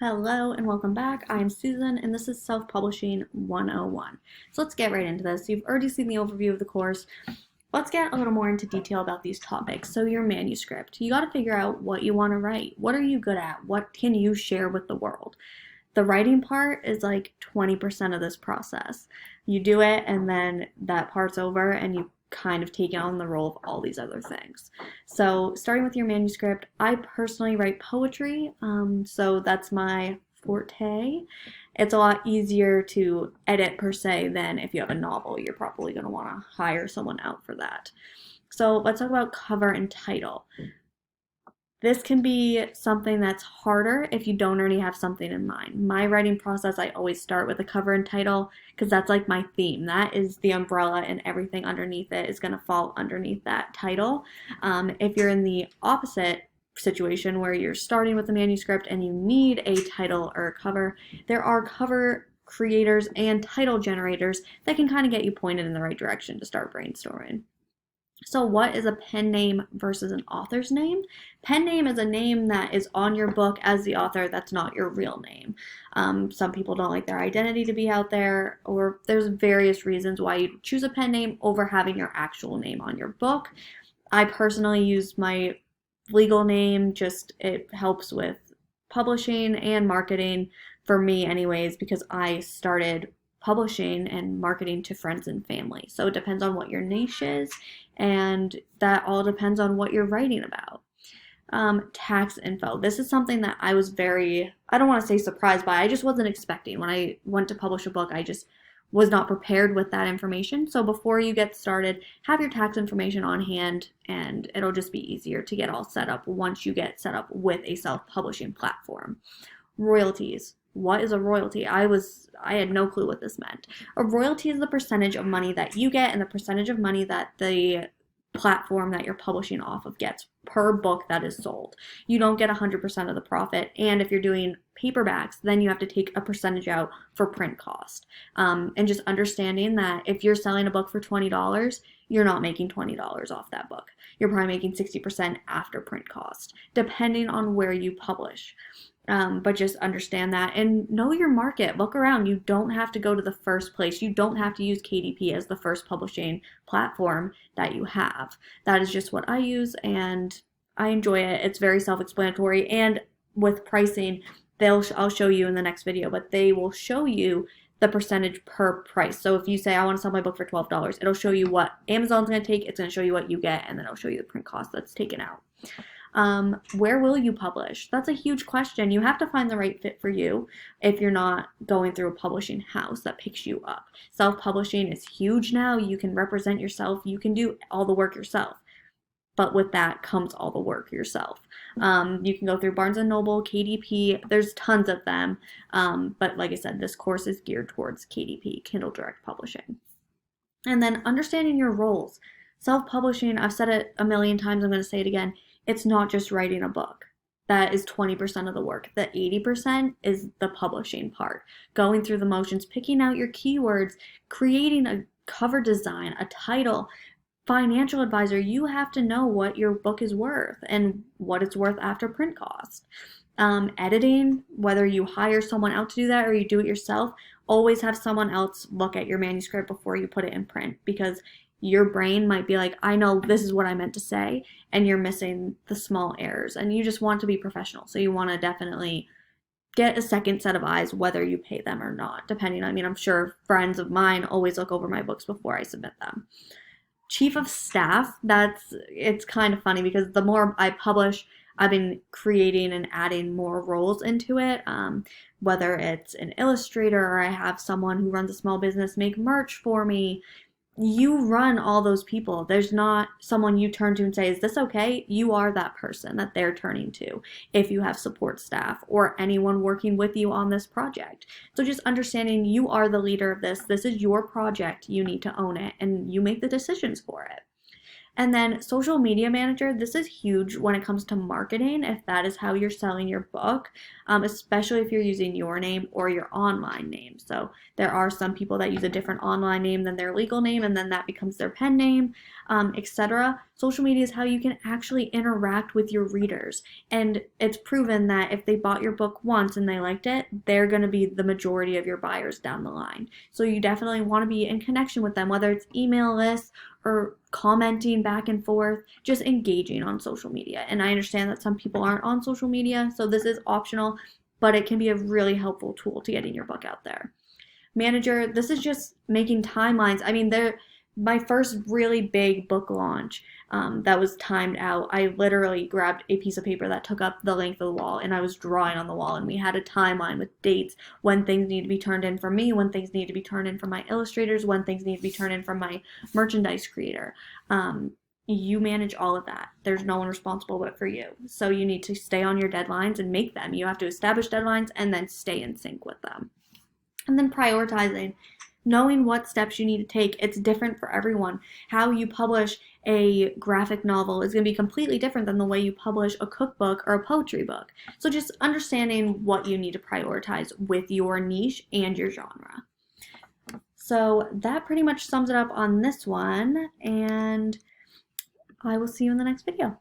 Hello and welcome back. I'm Susan and this is Self-Publishing 101. So let's get right into this. You've already seen the overview of the course. Let's get a little more into detail about these topics. So your manuscript, you got to figure out what you want to write. What are you good at? What can you share with the world? The writing part is like 20% of this process. You do it and then that part's over and you kind of take on the role of all these other things. So starting with your manuscript, I personally write poetry, so that's my forte. It's a lot easier to edit per se than if you have a novel. You're probably going to want to hire someone out for that. So let's talk about cover and title. This can be something that's harder if you don't already have something in mind. My writing process, I always start with a cover and title because that's like my theme. That is the umbrella and everything underneath it is going to fall underneath that title. If you're in the opposite situation where you're starting with a manuscript and you need a title or a cover, there are cover creators and title generators that can kind of get you pointed in the right direction to start brainstorming. So what is a pen name versus an author's name? Pen name is a name that is on your book as the author that's not your real name. Some people don't like their identity to be out there, or there's various reasons why you choose a pen name over having your actual name on your book. I personally use my legal name, just it helps with publishing and marketing for me anyways, because I started publishing and marketing to friends and family. So it depends on what your niche is, and that all depends on what you're writing about. Tax info. This is something that I was I don't want to say surprised by, I just wasn't expecting. When I went to publish a book, I just was not prepared with that information. So before you get started, have your tax information on hand and it'll just be easier to get all set up once you get set up with a self-publishing platform. Royalties. What is a royalty? I had no clue what this meant. A royalty is the percentage of money that you get and the percentage of money that the platform that you're publishing off of gets per book that is sold. You don't get 100% of the profit, and if you're doing paperbacks, then you have to take a percentage out for print cost. And just understanding that if you're selling a book for $20, you're not making $20 off that book. You're probably making 60% after print cost, depending on where you publish. But just understand that and know your market. Look around. You don't have to go to the first place. You don't have to use KDP as the first publishing platform that you have. That is just what I use and I enjoy it. It's very self-explanatory, and with pricing, I'll show you in the next video, but they will show you the percentage per price. So if you say I want to sell my book for $12, it'll show you what Amazon's going to take, it's going to show you what you get, and then it'll show you the print cost that's taken out. Where will you publish? That's a huge question. You have to find the right fit for you if you're not going through a publishing house that picks you up. Self-publishing is huge now. You can represent yourself. You can do all the work yourself. But with that comes all the work yourself. You can go through Barnes & Noble, KDP. There's tons of them. But like I said, this course is geared towards KDP, Kindle Direct Publishing. And then understanding your roles. Self-publishing, I've said it a million times. I'm going to say it again. It's not just writing a book. That is 20% of the work. The 80% is the publishing part. Going through the motions, picking out your keywords, creating a cover design, a title. Financial advisor, you have to know what your book is worth and what it's worth after print cost. Editing, whether you hire someone out to do that or you do it yourself, always have someone else look at your manuscript before you put it in print, because your brain might be like, I know this is what I meant to say, and you're missing the small errors, and you just want to be professional. So you want to definitely get a second set of eyes, whether you pay them or not, depending. I'm sure friends of mine always look over my books before I submit them. Chief of staff, it's kind of funny because the more I publish, I've been creating and adding more roles into it, whether it's an illustrator or I have someone who runs a small business make merch for me. You run all those people. There's not someone you turn to and say, is this okay? You are that person that they're turning to if you have support staff or anyone working with you on this project. So just understanding you are the leader of this. This is your project. You need to own it and you make the decisions for it. And then social media manager, this is huge when it comes to marketing, if that is how you're selling your book, especially if you're using your name or your online name. So there are some people that use a different online name than their legal name, and then that becomes their pen name, etc. Social media is how you can actually interact with your readers. And it's proven that if they bought your book once and they liked it, they're going to be the majority of your buyers down the line. So you definitely want to be in connection with them, whether it's email lists or commenting back and forth, just engaging on social media. And I understand that some people aren't on social media, so this is optional, but it can be a really helpful tool to getting your book out there. Manager, this is just making timelines. I mean, my first really big book launch that was timed out, I literally grabbed a piece of paper that took up the length of the wall and I was drawing on the wall, and we had a timeline with dates, when things need to be turned in from me, when things need to be turned in from my illustrators, when things need to be turned in from my merchandise creator. You manage all of that. There's no one responsible but for you. So you need to stay on your deadlines and make them. You have to establish deadlines and then stay in sync with them. And then prioritizing, knowing what steps you need to take. It's different for everyone. How you publish a graphic novel is going to be completely different than the way you publish a cookbook or a poetry book. So just understanding what you need to prioritize with your niche and your genre. So that pretty much sums it up on this one, and I will see you in the next video.